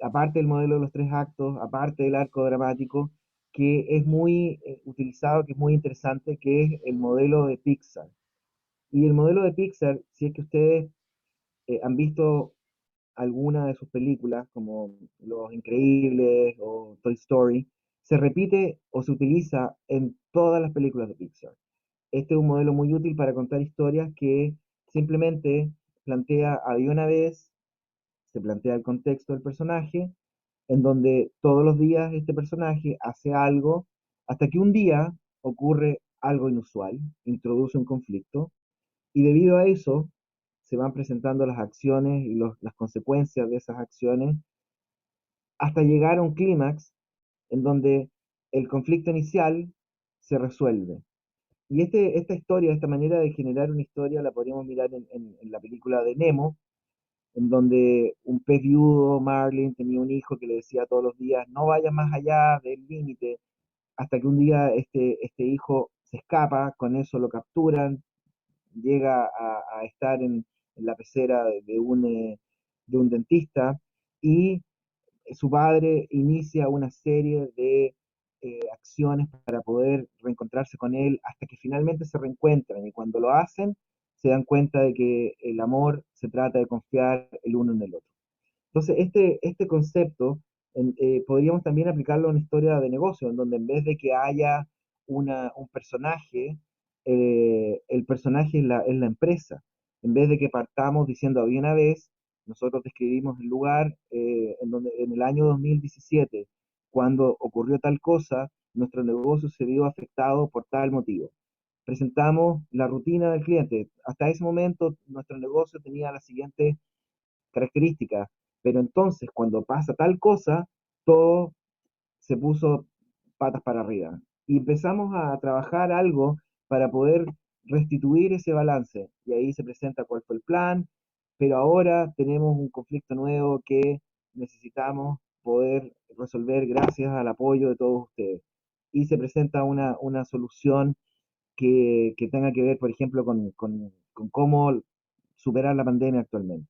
aparte del modelo de los tres actos, aparte del arco dramático, que es muy utilizado, que es muy interesante, que es el modelo de Pixar. Y el modelo de Pixar, si es que ustedes han visto alguna de sus películas, como Los Increíbles o Toy Story, se repite o se utiliza en todas las películas de Pixar. Este es un modelo muy útil para contar historias que simplemente plantea, había una vez, se plantea el contexto del personaje, en donde todos los días este personaje hace algo, hasta que un día ocurre algo inusual, introduce un conflicto, y debido a eso se van presentando las acciones y las consecuencias de esas acciones hasta llegar a un clímax en donde el conflicto inicial se resuelve. Y esta historia, esta manera de generar una historia, la podríamos mirar en la película de Nemo, en donde un pez viudo, Marlin, tenía un hijo que le decía todos los días, no vayas más allá del límite, hasta que un día este hijo se escapa, con eso lo capturan, llega a estar en la pecera de un dentista, y su padre inicia una serie de acciones para poder reencontrarse con él hasta que finalmente se reencuentran, y cuando lo hacen se dan cuenta de que el amor se trata de confiar el uno en el otro. Entonces, este concepto podríamos también aplicarlo a una historia de negocio, en donde en vez de que haya un personaje, el personaje es la empresa. En vez de que partamos diciendo había una vez, nosotros describimos el lugar en donde en el año 2017, cuando ocurrió tal cosa, nuestro negocio se vio afectado por tal motivo. Presentamos la rutina del cliente. Hasta ese momento, nuestro negocio tenía la siguiente características, pero entonces cuando pasa tal cosa, todo se puso patas para arriba. Y empezamos a trabajar algo para poder restituir ese balance. Y ahí se presenta cuál fue el plan, pero ahora tenemos un conflicto nuevo que necesitamos poder resolver gracias al apoyo de todos ustedes. Y se presenta una solución que tenga que ver, por ejemplo, con cómo superar la pandemia actualmente.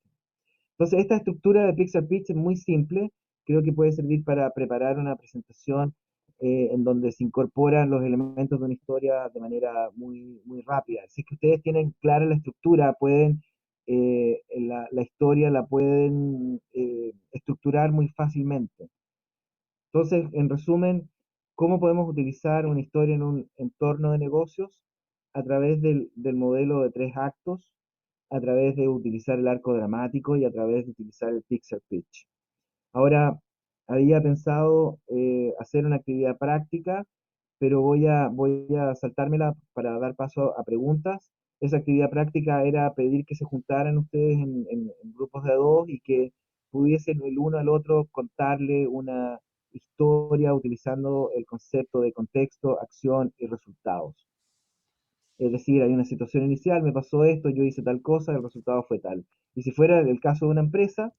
Entonces, esta estructura de Pixar Pitch es muy simple, creo que puede servir para preparar una presentación en donde se incorporan los elementos de una historia de manera muy rápida. Si es que ustedes tienen clara la estructura, pueden, la historia la pueden estructurar muy fácilmente. Entonces, en resumen, ¿cómo podemos utilizar una historia en un entorno de negocios? A través del modelo de 3 actos, a través de utilizar el arco dramático y a través de utilizar el Pixar Pitch. Ahora, había pensado hacer una actividad práctica, pero voy a saltármela para dar paso a preguntas. Esa actividad práctica era pedir que se juntaran ustedes en grupos de a dos y que pudiesen el uno al otro contarle una historia utilizando el concepto de contexto, acción y resultados. Es decir, hay una situación inicial, me pasó esto, yo hice tal cosa, el resultado fue tal. Y si fuera el caso de una empresa,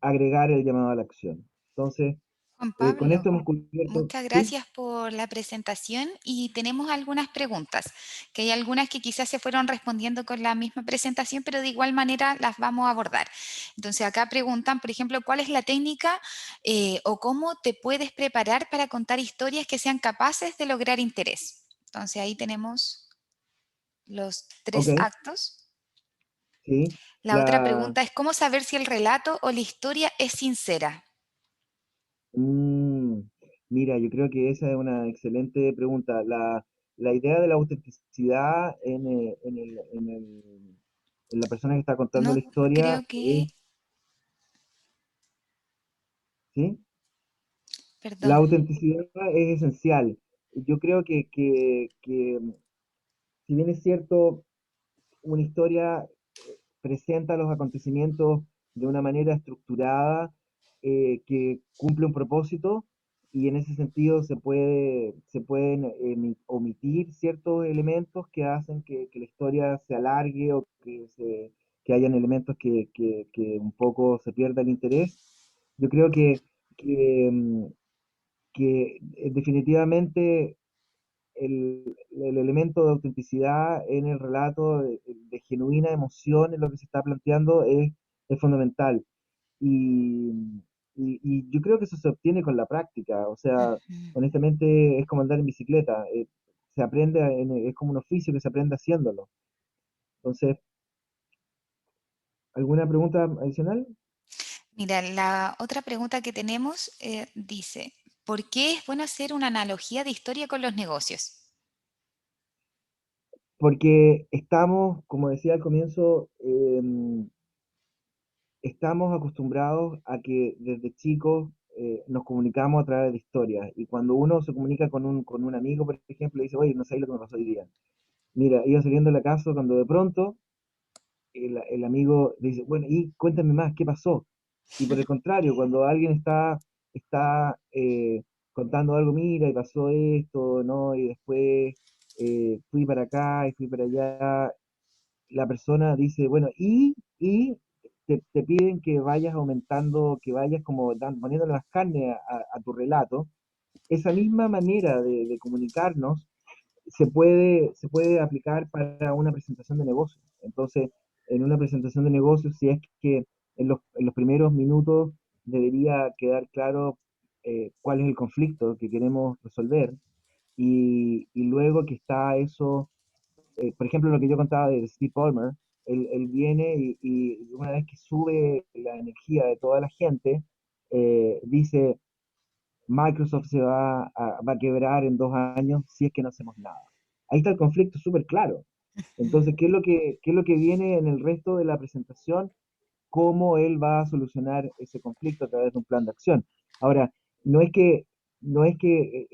agregar el llamado a la acción. Entonces, Juan con Pablo, esto hemos cubierto, muchas ¿sí? gracias por la presentación y tenemos algunas preguntas, que hay algunas que quizás se fueron respondiendo con la misma presentación, pero de igual manera las vamos a abordar. Entonces acá preguntan, por ejemplo, ¿cuál es la técnica o cómo te puedes preparar para contar historias que sean capaces de lograr interés? Entonces ahí tenemos los Ok, 3 actos. sí. La otra pregunta es, ¿cómo saber si el relato o la historia es sincera? Mm, mira, yo creo que esa es una excelente pregunta. La idea de la autenticidad en la persona que está contando No la historia creo que, es, ¿sí? La perdón. autenticidad es esencial. Yo creo que si bien es cierto, una historia presenta los acontecimientos de una manera estructurada que cumple un propósito, y en ese sentido se pueden omitir ciertos elementos que hacen que la historia se alargue o que hayan elementos que un poco se pierda el interés. Yo creo que, mm, que definitivamente el elemento de autenticidad en el relato, de genuina emoción en lo que se está planteando, es fundamental. Y, y yo creo que eso se obtiene con la práctica. O sea, Ujú. honestamente es como andar en bicicleta. Se aprende, es como un oficio que se aprende haciéndolo. Entonces, ¿alguna pregunta adicional? Mira, la otra pregunta que tenemos dice, ¿Por qué es bueno hacer una analogía de historia con los negocios? Porque estamos, como decía al comienzo, estamos acostumbrados a que desde chicos nos comunicamos a través de historias. Y cuando uno se comunica con un amigo, por ejemplo, le dice, oye, no sabes lo que me pasó hoy día. Mira, iba saliendo de la casa cuando de pronto el amigo dice, bueno, y cuéntame más, ¿qué pasó? Y por el contrario, cuando alguien está contando algo, mira, y pasó esto, ¿no? Y después fui para acá y fui para allá, la persona dice, bueno, y te piden que vayas aumentando, que vayas como poniéndole más carne a tu relato. Esa misma manera de comunicarnos se puede aplicar para una presentación de negocio. Entonces, en una presentación de negocio, si es que en los primeros minutos debería quedar claro cuál es el conflicto que queremos resolver y luego que está eso, por ejemplo, lo que yo contaba de Steve Ballmer, él viene y una vez que sube la energía de toda la gente, dice, Microsoft va a quebrar en 2 años si es que no hacemos nada. Ahí está el conflicto súper claro. Mm. Entonces, ¿qué es lo que viene en el resto de la presentación? Cómo él va a solucionar ese conflicto a través de un plan de acción. Ahora, no es que, no es que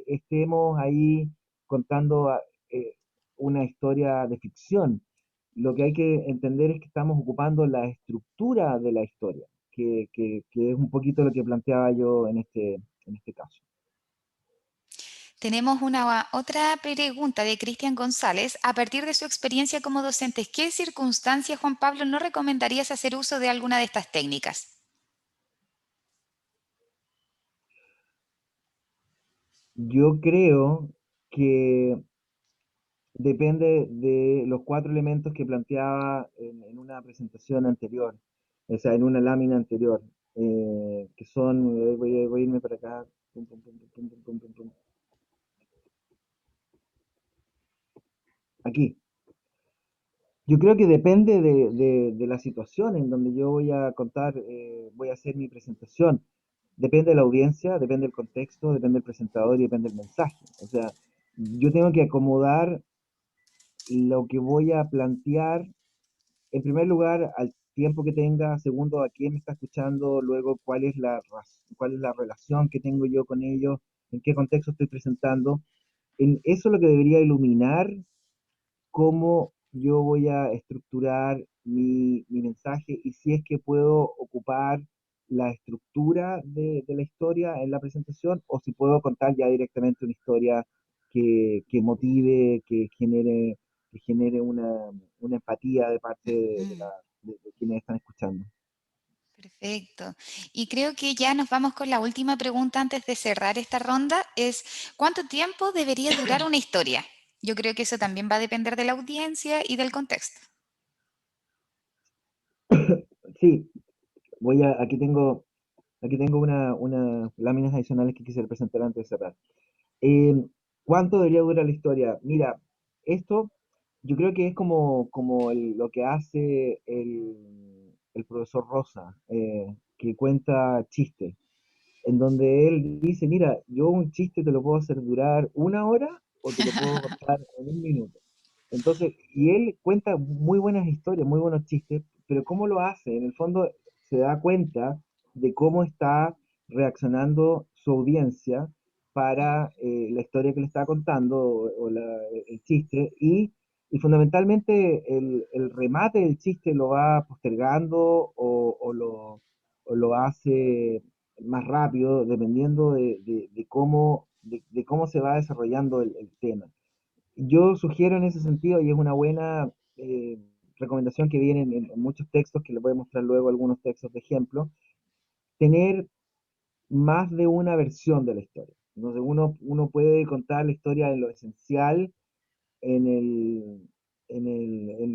estemos ahí contando eh, una historia de ficción. Lo que hay que entender es que estamos ocupando la estructura de la historia, que es un poquito lo que planteaba yo en este caso. Tenemos una otra pregunta de Cristian González. A partir de su experiencia como docente, ¿qué circunstancias, Juan Pablo, no recomendarías hacer uso de alguna de estas técnicas? Yo creo que depende de los 4 elementos que planteaba en una presentación anterior, o sea, en una lámina anterior, que son, voy a irme para acá, pum, pum, pum, pum, pum, pum, pum, pum, aquí. Yo creo que depende de la situación en donde yo voy a contar, voy a hacer mi presentación. Depende de la audiencia, depende del contexto, depende del presentador y depende del mensaje. O sea, yo tengo que acomodar lo que voy a plantear en primer lugar, al tiempo que tenga, segundo, a quién me está escuchando, luego, cuál es la relación que tengo yo con ellos, en qué contexto estoy presentando. Eso es lo que debería iluminar cómo yo voy a estructurar mi mensaje y si es que puedo ocupar la estructura de la historia en la presentación o si puedo contar ya directamente una historia que motive, que genere una empatía de parte Mm, de quienes están escuchando. perfecto. Y creo que ya nos vamos con la última pregunta antes de cerrar esta ronda. Es, ¿cuánto tiempo debería durar una historia? Yo creo que eso también va a depender de la audiencia y del contexto. Sí, aquí tengo unas láminas adicionales que quisiera presentar antes de cerrar. Eh, ¿Cuánto debería durar la historia? Mira, esto yo creo que es como lo que hace el profesor Rosa, que cuenta chistes, en donde él dice, mira, yo un chiste te lo puedo hacer durar 1 hora o te lo puedo contar en 1 minuto. Entonces, y él cuenta muy buenas historias, muy buenos chistes, pero ¿cómo lo hace? En el fondo se da cuenta de cómo está reaccionando su audiencia para la historia que le está contando el chiste y fundamentalmente el remate del chiste lo va postergando o lo hace más rápido dependiendo de cómo se va desarrollando el tema. Yo sugiero en ese sentido, y es una buena recomendación que viene en muchos textos, que les voy a mostrar luego algunos textos de ejemplo, tener más de una versión de la historia. Entonces uno puede contar la historia en lo esencial en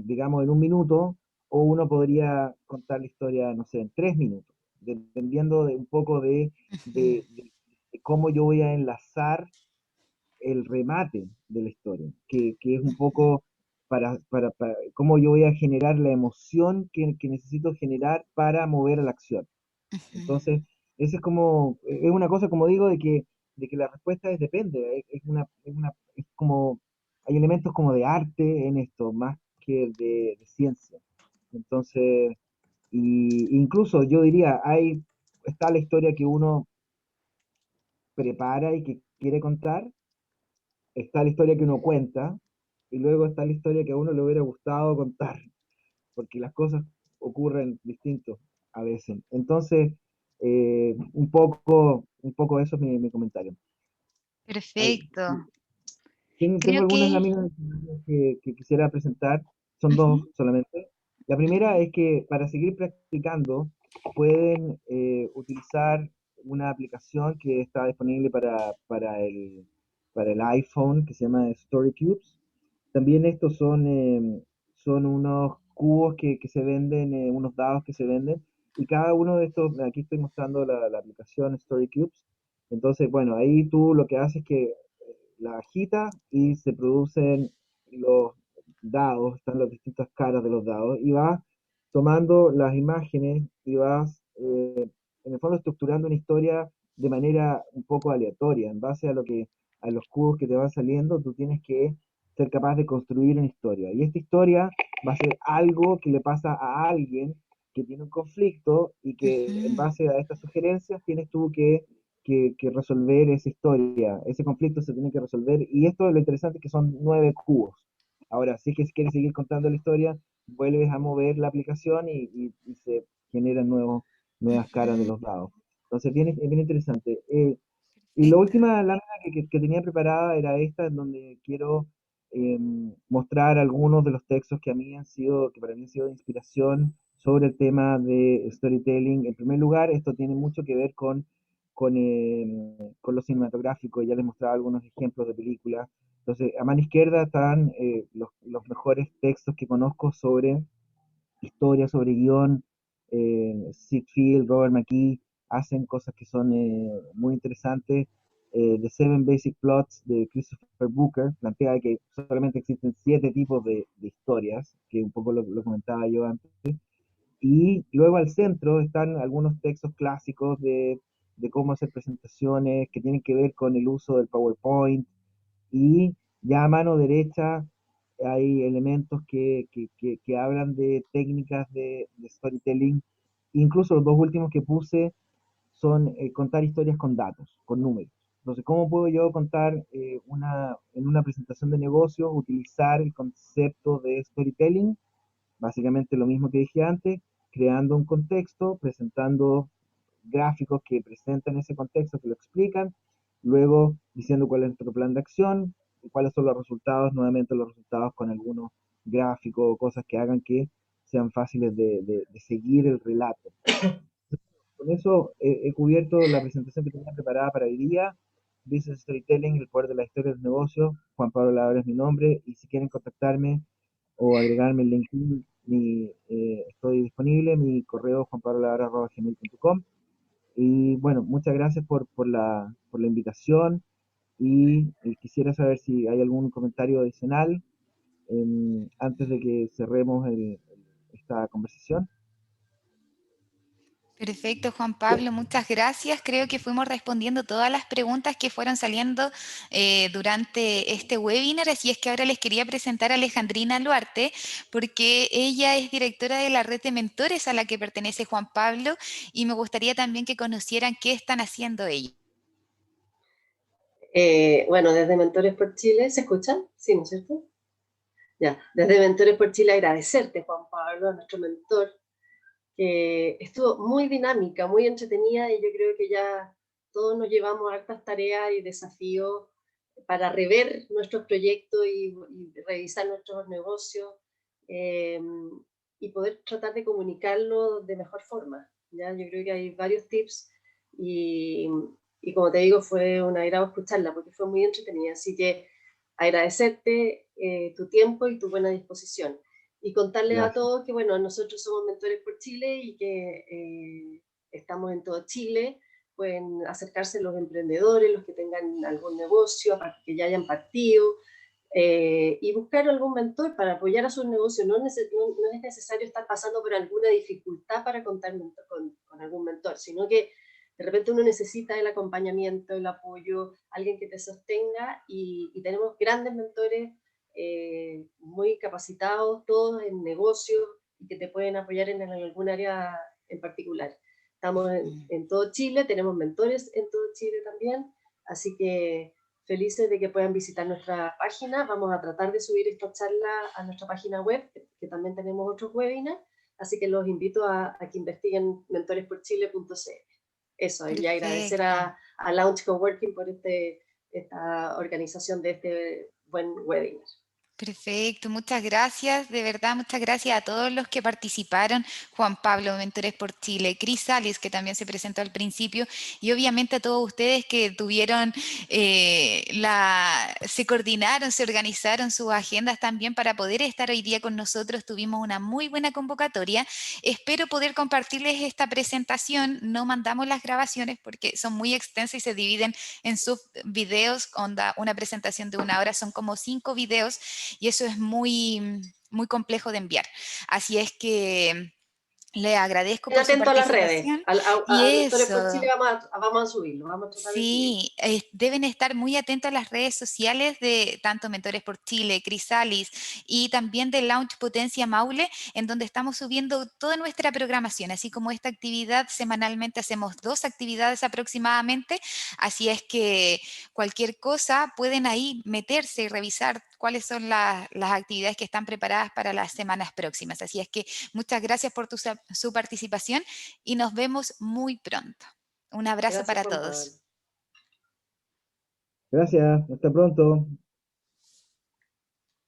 digamos, en 1 minuto, o uno podría contar la historia, no sé, en 3 minutos, dependiendo de un poco de cómo yo voy a enlazar el remate de la historia, que es un poco para cómo yo voy a generar la emoción que necesito generar para mover a la acción. Entonces, Ese es una cosa, como digo, de que la respuesta es depende, es como, hay elementos como de arte en esto, más que de ciencia. Entonces, incluso yo diría, está la historia que uno prepara y que quiere contar, está la historia que uno cuenta, y luego está la historia que a uno le hubiera gustado contar, porque las cosas ocurren distintos a veces. Entonces, un poco eso es mi comentario. Hay- Perfecto. Tengo Creo algunas que... láminas que quisiera presentar, son dos Ujú, solamente. La primera ujú. es que para seguir practicando pueden utilizar una aplicación que está disponible para el iPhone que se llama Story Cubes. También estos son unos cubos que se venden, unos dados que se venden, y cada uno de estos, aquí estoy mostrando la aplicación Story Cubes. Entonces, bueno, ahí tú lo que haces es que la agitas y se producen los dados, están las distintas caras de los dados, y vas tomando las imágenes y vas, en el fondo, estructurando una historia de manera un poco aleatoria, en base a los cubos que te van saliendo, tú tienes que ser capaz de construir una historia. Y esta historia va a ser algo que le pasa a alguien que tiene un conflicto y que en Ujú. base a estas sugerencias tienes tú que resolver esa historia, ese conflicto se tiene que resolver. Y esto lo interesante es que son 9 cubos. Ahora, si es que si quieres seguir contando la historia, vuelves a mover la aplicación y se generan nuevas caras de Ujú. los dados. Entonces, es bien interesante. Y la Perfecto. última lámina que tenía preparada era esta, en donde quiero mostrar algunos de los textos que para mí han sido de inspiración sobre el tema de storytelling. En primer lugar, esto tiene mucho que ver con lo cinematográfico, ya les mostraba algunos ejemplos de películas. Entonces, a mano izquierda están los mejores textos que conozco sobre historia, sobre guión. Sid Field, Robert McKee hacen cosas que son muy interesantes. The Seven Basic Plots de Christopher Booker plantea que solamente existen 7 tipos de historias, que un poco lo comentaba yo antes. Y luego al centro están algunos textos clásicos de cómo hacer presentaciones que tienen que ver con el uso del PowerPoint, y ya a mano derecha hay elementos que hablan de técnicas de storytelling. Incluso los dos últimos que puse son contar historias con datos, con números. Entonces, ¿cómo puedo yo contar en una presentación de negocio, utilizar el concepto de storytelling? Básicamente lo mismo que dije antes, creando un contexto, presentando gráficos que presentan ese contexto, que lo explican, luego diciendo cuál es nuestro plan de acción, y cuáles son los resultados, nuevamente los resultados con algunos gráficos o cosas que hagan que sean fáciles de seguir el relato. Con eso he cubierto la presentación que tenía preparada para hoy día. Business Storytelling, el poder de la historia de los negocios. Juan Pablo Lavera es mi nombre, y si quieren contactarme o agregarme en LinkedIn, estoy disponible. Mi correo es juanpablolavera@gmail.com. Y bueno, muchas gracias por la invitación, y quisiera saber si hay algún comentario adicional antes de que cerremos esta conversación. Perfecto, Juan Pablo, muchas gracias. Creo que fuimos respondiendo todas las preguntas que fueron saliendo durante este webinar, así es que ahora les quería presentar a Alejandrina Luarte, porque ella es directora de la red de mentores a la que pertenece Juan Pablo, y me gustaría también que conocieran qué están haciendo ellos. Bueno, desde Mentores por Chile, ¿se escuchan? Sí, ¿no es cierto? Ya, desde Mentores por Chile agradecerte, Juan Pablo, a nuestro mentor, que estuvo muy dinámica, muy entretenida, y yo creo que ya todos nos llevamos hartas tareas y desafíos para rever nuestros proyectos y revisar nuestros negocios, eh, y poder tratar de comunicarlo de mejor forma. ¿Ya? Yo creo que hay varios tips, y, y como te digo, fue un agrado escucharla porque fue muy entretenida. Así que agradecerte tu tiempo y tu buena disposición. Y contarles a Gracias. todos que, bueno, nosotros somos Mentores por Chile y que estamos en todo Chile. Pueden acercarse los emprendedores, los que tengan algún negocio, que ya hayan partido, y buscar algún mentor para apoyar a sus negocios. No es necesario estar pasando por alguna dificultad para contar con algún mentor, sino que de repente uno necesita el acompañamiento, el apoyo, alguien que te sostenga, y tenemos grandes mentores muy capacitados, todos en negocios, y que te pueden apoyar en algún área en particular. Estamos en todo Chile, tenemos mentores en todo Chile también, así que felices de que puedan visitar nuestra página. Vamos a tratar de subir esta charla a nuestra página web, que también tenemos otros webinars, así que los invito a que investiguen mentoresporchile.cl. Eso, y agradecer a Launch Coworking por esta organización de este buen webinar. Perfecto, muchas gracias, de verdad, muchas gracias a todos los que participaron, Juan Pablo, Mentores por Chile, Cris Salis, que también se presentó al principio, y obviamente a todos ustedes que tuvieron, se coordinaron, se organizaron sus agendas también para poder estar hoy día con nosotros. Tuvimos una muy buena convocatoria. Espero poder compartirles esta presentación. No mandamos las grabaciones porque son muy extensas y se dividen en subvideos. Una presentación de 1 hora son como 5 videos, y eso es muy, muy complejo de enviar. Así es que le agradezco por su Atento a las redes. participación. A Mentores por Chile vamos a subirlo, vamos a tratar de subirlo. Sí, deben estar muy atentos a las redes sociales de tanto Mentores por Chile, Cris Salis, y también de Launch Potencia Maule, en donde estamos subiendo toda nuestra programación, así como esta actividad. Semanalmente hacemos 2 actividades aproximadamente, así es que cualquier cosa pueden ahí meterse y revisar cuáles son las actividades que están preparadas para las semanas próximas. Así es que muchas gracias por su participación y nos vemos muy pronto. Un abrazo Gracias, para Juan Pablo. todos. Gracias, hasta pronto.